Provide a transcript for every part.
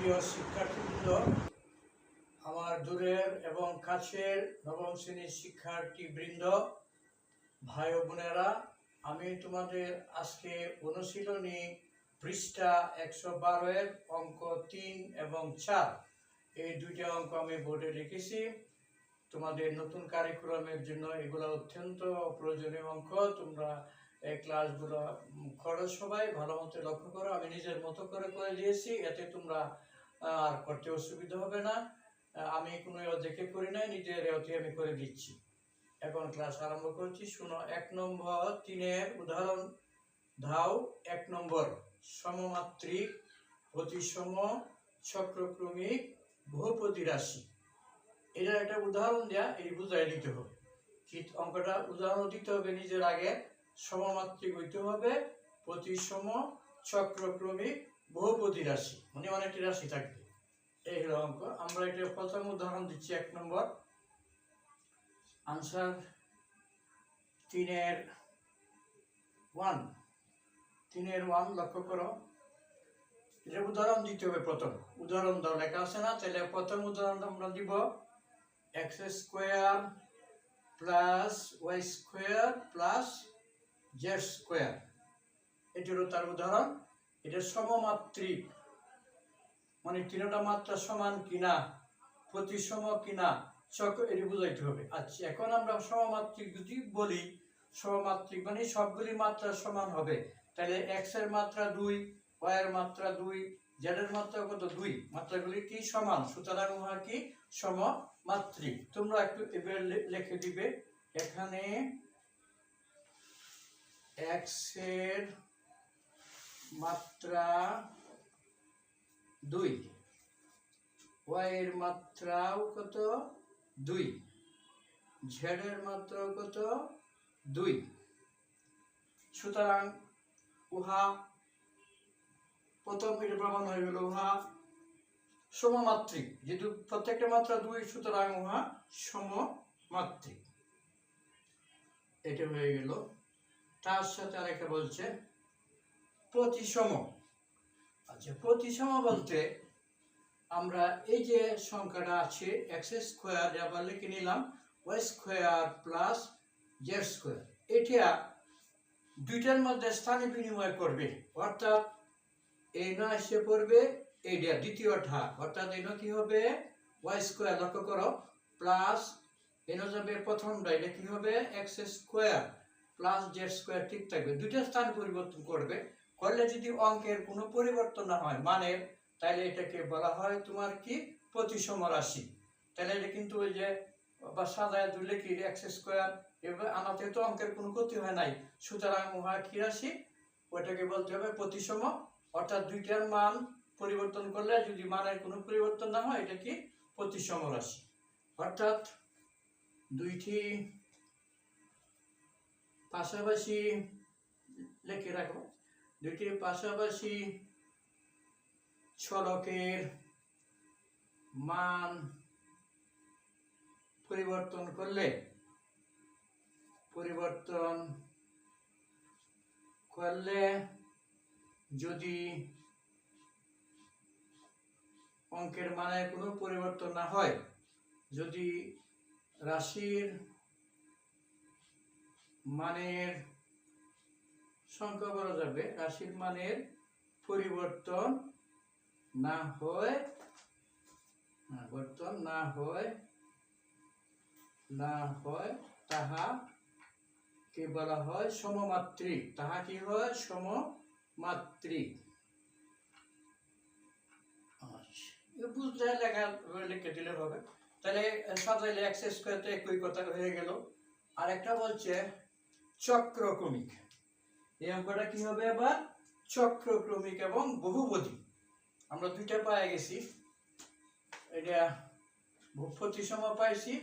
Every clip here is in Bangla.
প্রিয় শিক্ষার্থীবৃন্দ, আমার দূরের এবং কাছের নবম শ্রেণীর শিক্ষার্থীবৃন্দ, ভাই ও বোনেরা, আমি তোমাদের আজকে অনুশীলনী পৃষ্ঠা 112-এর অঙ্ক 3 এবং 4 এই দুইটা অঙ্ক আমি বোর্ডে লিখেছি। তোমাদের নতুন কারিকুলামের জন্য এগুলো অত্যন্ত প্রয়োজনীয় অঙ্ক। তোমরা এই ক্লাসগুলো করো, সবাই ভালো মতো লক্ষ্য করো। আমি নিজের মতো করে দিয়েছি, এতে তোমরা আর করতে অসুবিধা হবে না। আমি কোনো দেখে করি নাই, নিজের এতে আমি করে দিচ্ছি। এখন ক্লাস আরম্ভ করছি, শুনো। 1 নম্বর 3-এর উদাহরণ ধাও। 1 নম্বর, সমমাত্রিক প্রতিসম চক্রক্রমিক বহুপদী রাশি। এটা একটা উদাহরণ দেয়া, এই বুঝাই দিতে হবে। অঙ্কটা উদাহরণ দিতে হবে নিজের আগে। সমমাত্রিক হইতে হবে, প্রতিসম চক্রক্রমিক বহুপদী রাশি, মানে অনেকটি রাশি থাকবে। এই হলো অঙ্ক। আমরা এটা প্রথম উদাহরণ দিচ্ছি। 1 নম্বর আনসার 3-এর 1 লক্ষ্য করো। এটা উদাহরণ দিতে হবে। প্রথম উদাহরণ দাও লেখা আছে না, তাহলে প্রথম উদাহরণ আমরা দিব x square plus Y square plus Z square. এটি হলো তার উদাহরণ। এটা সমমাত্রিক, মানে তিনটা মাত্রা সমান কিনা, প্রতিসম কিনা, এটি বুঝাইতে হবে। আচ্ছা, এখন আমরা সমমাত্রিক যদি বলি, সমমাত্রিক মানে সবগুলি মাত্রা সমান হবে। তাহলে x এর মাত্রা 2, y এর মাত্রা 2, z এর মাত্রা কত 2, মাত্রাগুলি কি সমান, সুতরাং উহা কি সমমাত্রিক। তোমরা একটু এবার লিখে দিবে এখানে x এর মাত্রা 2, y এর মাত্রাও কত 2, z এর মাত্রাও কত 2। সুতরাং উহা প্রথম এটা প্রমাণ হয়ে গেল, উহা সমমাত্রিক। যেহেতু প্রত্যেকটা মাত্রা 2, সুতরাং উহা সমমাত্রিক। এটা হয়ে গেল। তার সাথে আরেকটা বলছে প্রতিসম। আচ্ছা, প্রতিসম বলতে আমরা এই যে সংখ্যাটা আছে x স্কোয়ার, আবার লিখে নিলাম y square plus Z square. এটা দুইটার মধ্যে স্থানে বিনিময় করবে, অর্থাৎ এই না এসে পড়বে এইটা দ্বিতীয়টা, অর্থাৎ এই কি হবে y স্কোয়ার, লক্ষ্য করো, প্লাস এনে যাবে প্রথমটা, এটা কি হবে x square plus Z square, ঠিক থাকবে। দুইটা স্থান পরিবর্তন করবে, করলে যদি অঙ্কের কোনো পরিবর্তন না হয় মানের, তাহলে এটাকে বলা হয় তোমার কি প্রতিসম রাশি। তাহলে এটা কিন্তু ওই যে বা সাজায় দিলে কি x স্কোয়ার, এবার আনাতে তো অঙ্কের কোনো ক্ষতি হয় নাই, সুতরাং উহা কি রাশি, ওইটাকে বলতে হবে প্রতিসম। অর্থাৎ দুইটার মান পরিবর্তন করলে যদি মানের কোনো পরিবর্তন না হয়, এটা কি প্রতিসম রাশি। অর্থাৎ দুইটি পাশাপাশি লিখে রাখো, দুইটি পাশাপাশি চলকের মান পরিবর্তন করলে যদি অঙ্কের মানে কোনো পরিবর্তন না হয়, যদি রাশির মানের সংখ্যা বলা যাবে, রাশির মানের পরিবর্তন না হয়, তাহা কি বলা হয় সমমাত্রিক। তাহা কি হয় সমমাত্রিক। বুঝতে লেখা লিখে দিলে হবে। তাহলে সাজাইলে x স্কয়ার তো একই কথা হয়ে গেল। আর একটা বলছে চক্রক্রমিক। এই অঙ্কটা কি হবে আবার চক্রক্রমিক এবং বহুপদী। আমরা দুইটা পেয়ে গেছি, এটা প্রতিসম পাইছি,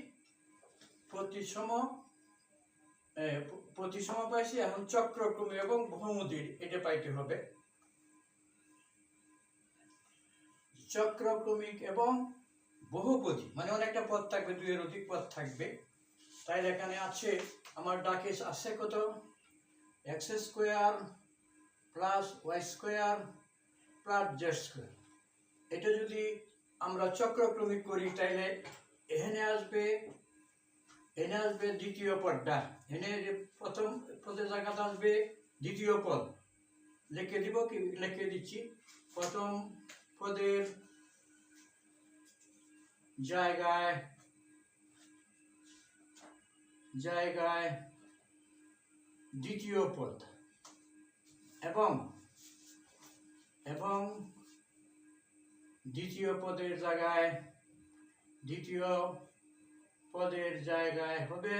প্রতিসম পাইছি, এখন চক্রক্রমিক এবং বহুপদী এটা পাইতে হবে। চক্রক্রমিক এবং বহুপদী মানে অনেকটা পদ থাকবে, 2-এর অধিক পদ থাকবে। তাই এখানে আছে আমার ডাকে আছে কত x square plus Y square plus Z square. এটা যদি আমরা চক্রক্রমিক করি তাইলে এখানে আসবে দ্বিতীয় পদটা, এখানে প্রথম পদের জায়গাটা আসবে দ্বিতীয় পদ। লিখে দিব, কি লিখে দিচ্ছি, প্রথম পদের জায়গায় দ্বিতীয় পদ এবং দ্বিতীয় পদের জায়গায় হবে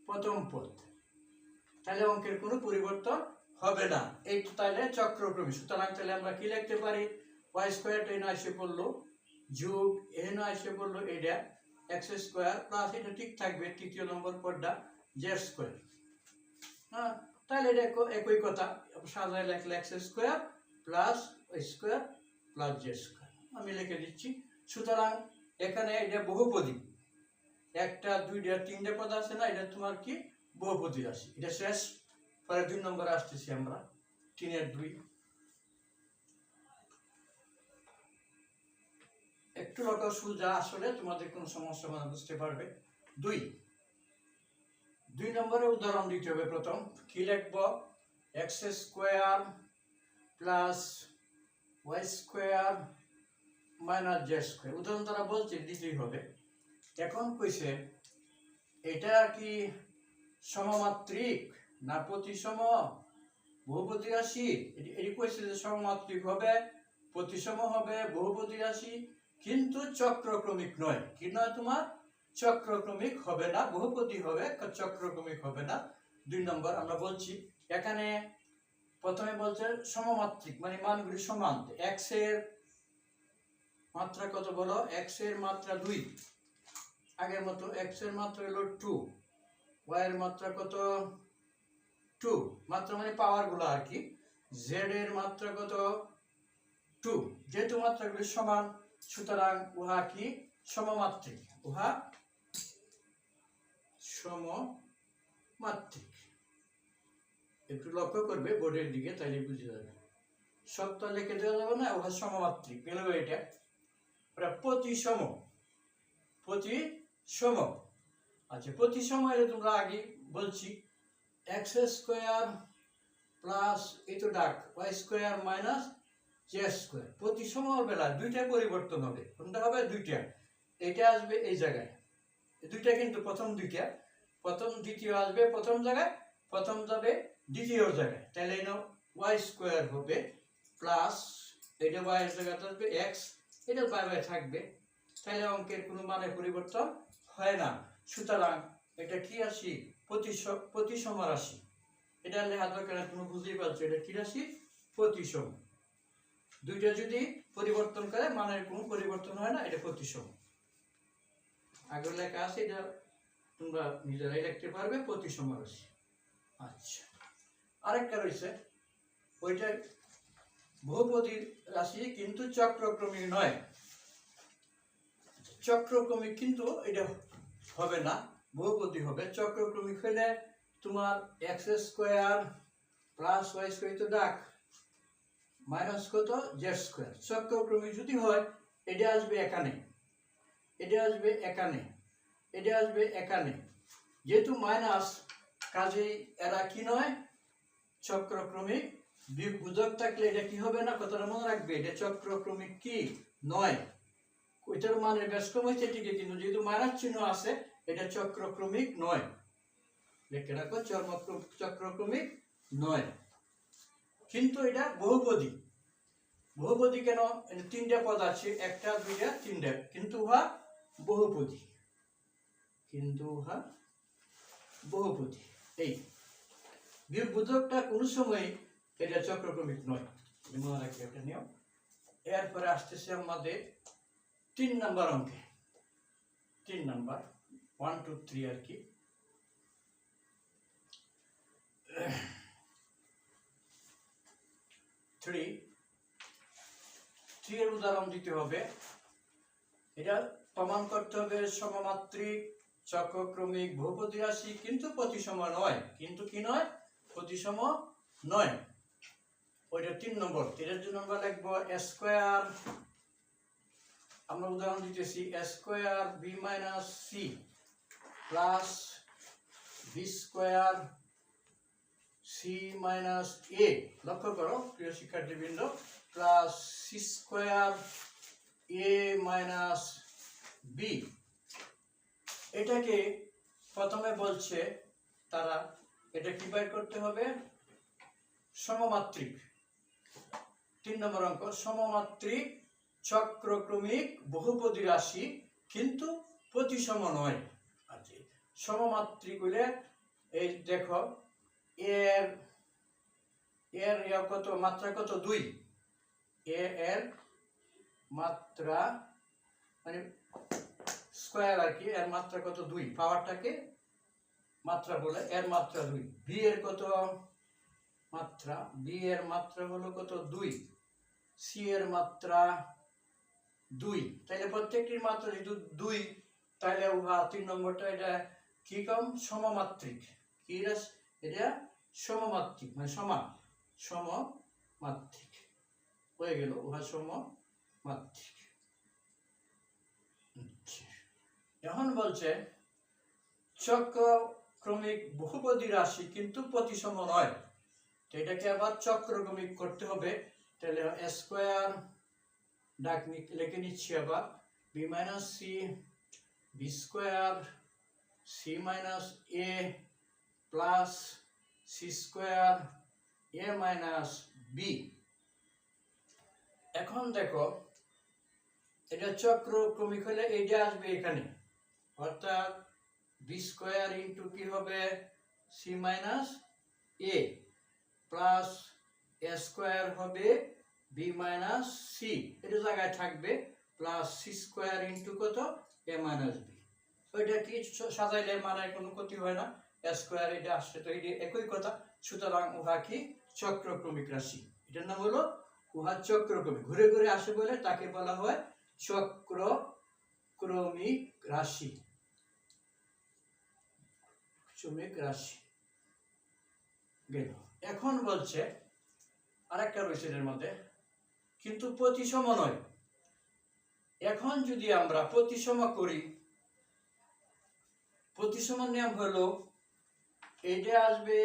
প্রথম পদ। তাহলে অঙ্কের কোনো পরিবর্তন হবে না। এই তাহলে চক্রক্রমিক। সুতরাং তাহলে আমরা কি লিখতে পারি, ওয়াই স্কোয়ারটা এনে এসে পড়লো যোগ এনে এসে পড়লো এটা এক্স স্কোয়ার প্লাস এটা ঠিক থাকবে তৃতীয় নম্বর পদটা জেড স্কোয়ার। হ্যাঁ, তাহলে এটা একই কথা, সাজায় লেখলে X square plus Y square plus Z square আমি লিখে দিচ্ছি। সুতরাং এখানে এটা বহুপদী, একটা দুইটা তিনটে পদ আছে না, এটা তোমার কি বহুপদী রাশি। এটা শেষ, পরে 2 নম্বরে আসতেছি আমরা, 3-এর 2। একটু লক্ষ্য সোজা, আসলে তোমাদের কোনো সমস্যা মানে বুঝতে পারবে। 2 নম্বরে উদাহরণ দিতে হবে। প্রথম কি লিখবো, X square plus Y square minus Z square. উদাহরণ তারা বলছে দিতেই হবে। এখন কইছে এটা কি সমমাত্রিক না প্রতিসম বহুপদী রাশি। এটি কইছে যে সমমাত্রিক হবে, প্রতিসম হবে, বহুপদী রাশি, কিন্তু চক্রক্রমিক নয়। কি নয় তোমার, চক্রক্রমিক হবে না, বহুপদী হবে, চক্রক্রমিক হবে না। 2 নম্বর আমরা বলছি এখানে প্রথমে বলছে সমমাত্রিক মানে মানগুলি সমান। এক্স এর মাত্রা কত বলো, এক্স এর মাত্রা 2, আগের মতো এক্স এর মাত্রা হলো 2, ওয়াই এর মাত্রা কত 2, মাত্রা মানে পাওয়ার গুলো আর কি। জেড এর মাত্রা কত 2। যেহেতু মাত্রাগুলি সমান সুতরাং উহা কি সমমাত্রিক, উহা সমমাত্রিক। একটু লক্ষ্য করবে বোর্ডের দিকে, তাইলে বুঝে যাবে। সব তো লিখে দেওয়া যাবে না, উহা সমমাত্রিক পেল। এটা প্রতিসম। আচ্ছা, প্রতিসম এলে তোমরা আগে বলছি এক্স স্কোয়ার প্লাস এই তো ডাক Y square minus Z square. প্রতিসম বেলা দুইটা পরিবর্তন হবে। কোনটা হবে, দুইটা। এটা আসবে এই জায়গায়, দুইটা কিন্তু প্রথম দুইটা, প্রথম দ্বিতীয় আসবে প্রথম জায়গায়, প্রথম যাবে দ্বিতীয় জায়গায়। তাহলে ওয়াই স্কোয়ার হবে প্লাস এটা ওয়াই এর জায়গায় আসবে এক্স, এটা বাই বাই থাকবে। তাহলে অঙ্কের কোনো মানে পরিবর্তন হয় না। সুতরাং এটা কি রাশি, প্রতিসম রাশি। এটা লেখা দরকার, তুমি বুঝতেই পারছো এটা কি রাশি, প্রতিসম। দুইটা যদি পরিবর্তন করে মানের কোনো পরিবর্তন হয় না, এটা প্রতিসম। আগে লেখা আছে, এটা তোমরা নিজেরাই লিখতে পারবে, প্রতিসম রাশি। আচ্ছা, আরেকটা রয়েছে, ওইটা বহুপদী রাশি কিন্তু চক্রক্রমিক নয়। চক্রক্রমিক কিন্তু এটা হবে না, বহুপদী হবে। চক্রক্রমিক হলে তোমার X square plus Y square তো ডাক মাইনাস কত জেড স্কোয়ার। চক্রক্রমিক যদি হয় এটা আসবে এখানে, এটা আসবে এখানে, এটা আসবে এখানে। যেহেতু মাইনাস কাজেই এরা কি নয়, চক্রক্রমিক। বিয়োগ থাকলে এটা কি হবে না, কথাটা মনে রাখবে, এটা চক্রক্রমিক কি নয়। ওইটার মানের বেশ কম হয়েছে ঠিকই, কিন্তু যেহেতু মাইনাস চিহ্ন আছে এটা চক্রক্রমিক নয়। লিখে রাখো, চক্রক্রমিক নয়। কিন্তু এটা বহুপদী। বহুপদী কেন, তিনটা পদ আছে, একটা দুইটা তিনটা, কিন্তু উহা বহুপদী, এই বিয়োগবোধকটা কোনো সময় এটা চক্রক্রমিক নয়, মনে রাখবে একটা নিয়ম। এরপরে আসতেছে আমাদের 3 নাম্বার অঙ্কে, 3 নাম্বার 1 2 3 আর কি। 3 এর উদাহরণ দিতে হবে। এটা প্রমাণ করতে হবে সমমাত্রিক চক্রক্রমিক বহুপদী রাশি কিন্তু প্রতিসম নয়। কিন্তু কি নয়, প্রতিসম নয়। ওইটা 3 নম্বর। এর জন্য আমরা লিখবো স্কোয়ার আমরা উদাহরণ দিতেছি a square b minus c plus b square c minus a, লক্ষ্য করো প্রিয় শিক্ষার্থীবৃন্দ, plus c square a minus b। এটাকে প্রথমে বলছে তারা এটা কি বের করতে হবে, সমমাত্রিক। 3 নম্বর অঙ্ক, সমমাত্রিক চক্রক্রমিক বহুপদী রাশি কিন্তু প্রতিসম নয়। আচ্ছা, সমমাত্রিক হলে এই দেখো এর এর কত মাত্রা, কত 2, এর মাত্রা মানে স্কয়ার আর কি, এর মাত্রা কত 2, পাওয়ারটাকে মাত্রা বলে, এর মাত্রা 2। বি এর কত মাত্রা, বি এর মাত্রা হলো কত 2, সি এর মাত্রা 2। তাহলে প্রত্যেকটির মাত্রা যেহেতু 2, তাহলে উহা 3 নম্বরটা এটা কি কম, সমমাত্রিক। কি এটা সমমাত্রিক মানে সমান, সমমাত্রিক হয়ে গেল, উহা সমমাত্রিক। এখন বলছে চক্রক্রমিক বহুপদী রাশি কিন্তু প্রতিসম নয়, তো এটাকে আবার চক্রক্রমিক করতে হবে। তাহলে a স্কয়ার ডাক লিখে নিচ্ছি আবার b minus c b square c minus a plus c square a minus b। এখন দেখো এটা চক্রক্রমিক হলে এইটা আসবে এখানে, অর্থাৎ b স্কয়ার ইন্টু কি হবে c minus a plus a square হবে b মাইনাস c, এটা জায়গায় থাকবে, প্লাস c স্কয়ার ইন্টু কত a মাইনাস b। ওইটা কি সাজাইলে মানে কোনো ক্ষতি হয় না, a স্কয়ার এটা আসছে, তো এটা একই কথা। সুতরাং উহা কি চক্রক্রমিক রাশি, এটার নাম হলো উহা চক্রক্রমিক, ঘুরে ঘুরে আসে বলে তাকে বলা হয় চক্রক্রমিক রাশি, ক্রমিক রাশি গেল। এখন বলছে আরেকটা রয়েছে এর মধ্যে, কিন্তু প্রতিসম নয়। এখন যদি আমরা প্রতিসম করি, প্রতিসম নিয়ম হলো এইটা আসবে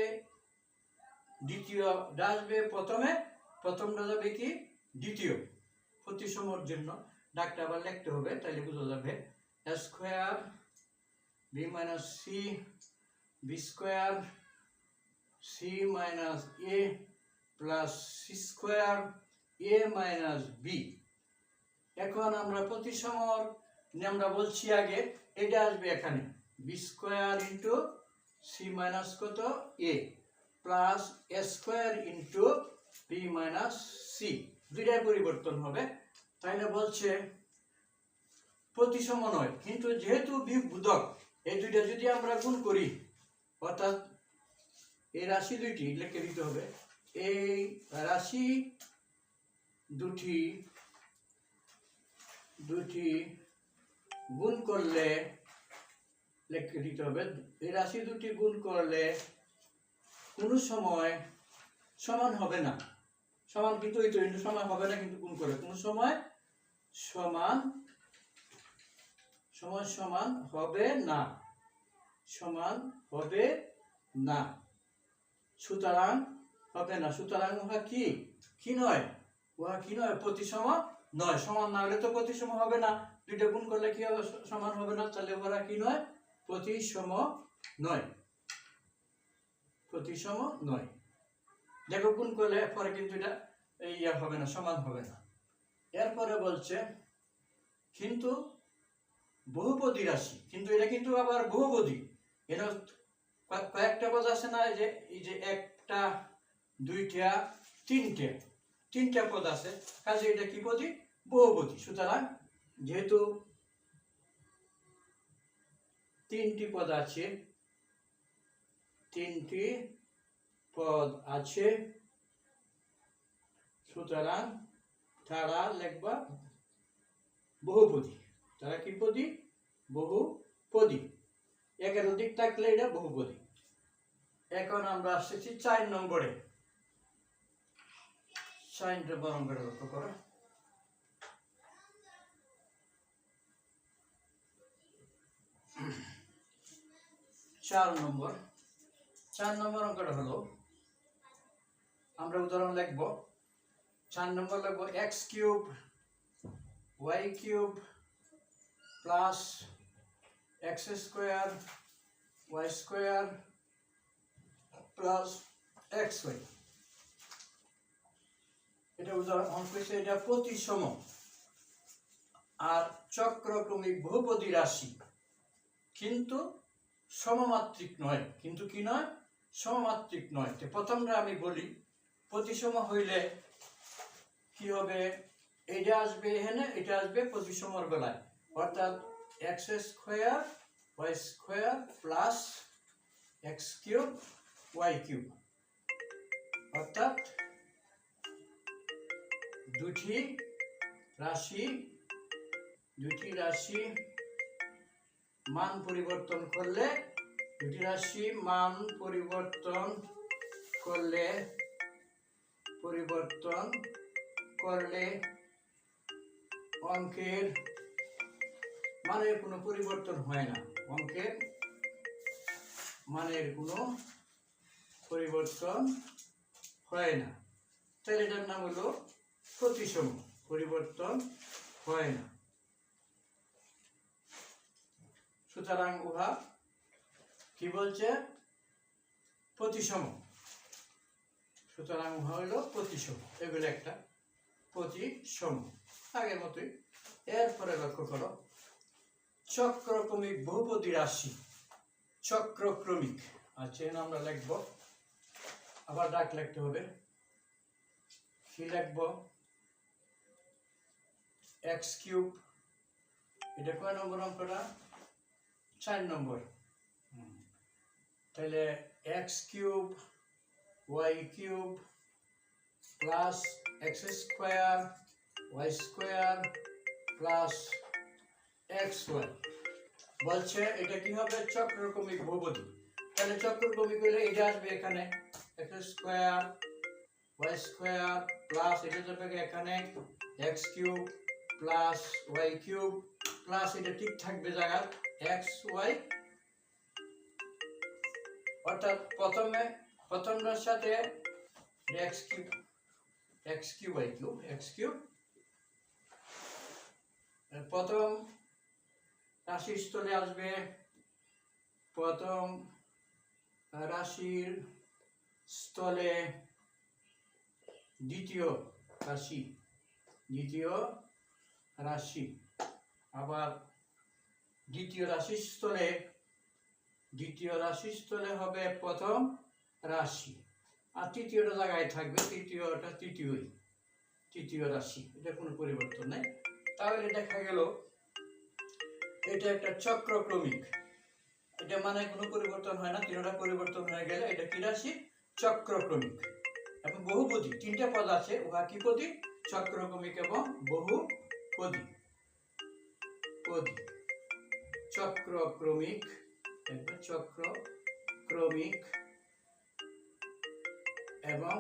দ্বিতীয়, আসবে প্রথমে, প্রথমটা যাবে কি দ্বিতীয়। প্রতিসমর জন্য ডাকটা আবার লিখতে হবে, তাহলে বোঝা যাবে a square b minus c b square c minus a plus c square a minus b। এখন আমরা প্রতিসমর আমরা বলছি আগে, এটা আসবে এখানে b square into c minus কত a plus a square into b minus c, দুইটাই পরিবর্তন হবে। তাইলে বলছে প্রতিসম নয়, কিন্তু যেহেতু বিভুদক, এই দুইটা যদি আমরা গুণ করি, অর্থাৎ এই রাশি দুইটি লিখে দিতে হবে, এই রাশি দুটি গুণ করলে লিখে দিতে হবে, এই রাশি দুটি গুণ করলে কোনো সময় সমান হবে না, সমান কিন্তু এই তো সমান হবে না, কিন্তু গুণ করে কোনো সময় সমান হবে না, সমান হবে না, সুতরাং হবে না, সুতরাং উহা কি নয়, উহা কি নয়, প্রতিসম নয়। সমান না হলে তো প্রতিসম হবে না, দুইটা গুণ করলে কি হবে, সমান হবে না, তাহলে উহা কি নয়, প্রতিসম নয়, প্রতিসম নয়। দেখো গুণ করলে পরে কিন্তু এটা ইয়া হবে না, সমান হবে না। এরপরে বলছে কিন্তু বহুপদী রাশি, কিন্তু এটা কিন্তু আবার বহুপদী, এর কয়েকটা পদ আছে না, এই যে একটা দুইটা তিনটা পদ আছে, কাজে এটা কি পদী, বহুপদী। সুতরাং যেহেতু তিনটি পদ আছে, সুতরাং তারা লিখবা বহুপদী, তারা কি পদী, বহুপদী। একের অধিক থাকলে এটা বহুপদী। এখন আমরা আসছি 4 নম্বরে, 4 নম্বর অঙ্কটা লক্ষ্য করো। নম্বর 4 নম্বর অঙ্কটা হলো, আমরা উদাহরণ লিখব। 4 নম্বর লিখব x cube y cube plus x square y square plus xy। এটা উদাহরণ অঙ্ক হচ্ছে, এটা প্রতিসম আর চক্রক্রমিক বহুপদী রাশি, কিন্তু সমমাত্রিক নয়। কিন্তু কি নয়? সমমাত্রিক নয়। তো প্রথমটা আমি বলি, প্রতিসম হইলে কি হবে? এটা আসবে এখানে, এটা আসবে প্রতিসমর বেলায়, অর্থাৎ x square y square plus x cube y cube, অর্থাৎ দুটি রাশি মান পরিবর্তন করলে, অঙ্কের মানের কোনো পরিবর্তন হয় না। অঙ্কের মানের কোনো পরিবর্তন হয় না, তাহলে এটার নাম হলো প্রতিসম, পরিবর্তন হয় না। সুতরাং উহা কি বলছে? প্রতিসম। সুতরাং উহা হলো প্রতিসম। এগুলো একটা প্রতিসম, আগের মতোই। এরপরে লক্ষ্য করো, চক্রক্রমিক বহুপদী রাশি, চক্রক্রমিক। আচ্ছা, এখানে আমরা লিখবো, আবার ডাক লিখতে হবে। কি লিখবো? x কিউব, এটা কয় নম্বর অঙ্কটা? 4 নম্বর। তাহলে x cube y cube plus x square y square plus xy বলছে, এটা কি হবে? চক্রক্রমিক বহুপদী। তাহলে চক্রক্রমিক হলে এটা আসবে এখানে x square y square plus এটা যাবে এখানে x cube plus y cube plus এটা ঠিক থাকবে জায়গা xy, অর্থাৎ প্রথমটার সাথে x কিউব y কিউব প্রথম রাশির স্থলে আসবে, প্রথম রাশির স্থলে দ্বিতীয় রাশি, আবার দ্বিতীয় রাশির স্থলে হবে প্রথম রাশি, আর তৃতীয়টা জায়গায় থাকবে, তৃতীয় রাশি। এটা কোনো পরিবর্তন নেই। তাহলে দেখা গেল এটা একটা চক্রক্রমিক, এটা মানে কোনো পরিবর্তন হয় না। তিনটা পরিবর্তন হয়ে গেলে এটা কি রাশি? চক্রক্রমিক। এবং বহুপদী, 3টা পদ আছে, উহা কি পদী? চক্রক্রমিক এবং বহুপদী। চক্রক্রমিক এবং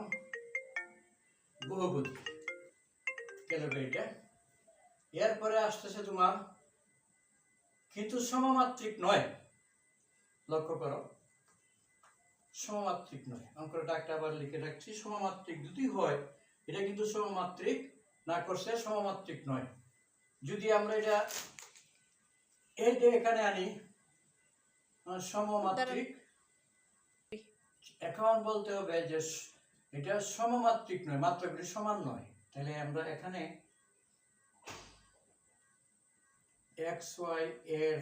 বহুপদী। এটা এরপরে আসতেছে তোমার, কিন্তু সমমাত্রিক নয়। লক্ষ্য করো, সমমাত্রিক নয়। অঙ্কটা ডাকটা আবার লিখে রাখছি, সমমাত্রিক যদি হয়, এটা কিন্তু সমমাত্রিক না, করছে সমমাত্রিক নয়। যদি আমরা এটা এখানে আনি সমমাত্রিক, এখন বলতে হবে যে এটা সমমাত্রিক নয়, মাত্রাগুলি সমান নয়। তাহলে আমরা এখানে xy এর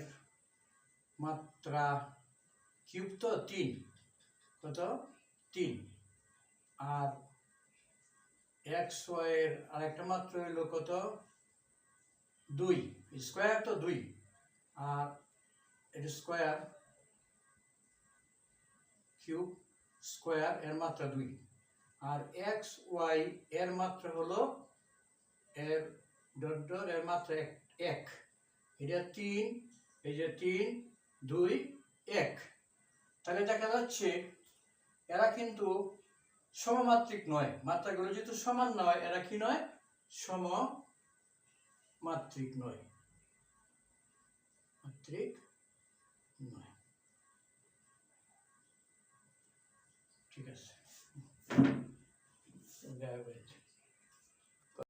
মাত্রা কিউব তো 3, কত? 3, আর xy এর আরেকটা মাত্রা হইল কত? 2, স্কোয়ার তো 2, আর এটা স্কোয়ার, কিউব স্কোয়ার এর মাত্রা 2, আর xy এর মাত্রা হলো এর মাত্রা 1। এটা 3, এই যে 3, 2, 1। তাহলে দেখা যাচ্ছে এরা কিন্তু সমমাত্রিক নয়। মাত্রাগুলো যেহেতু সমান নয়, এরা কি নয়? সমমাত্রিক নয়। ঠিক আছে।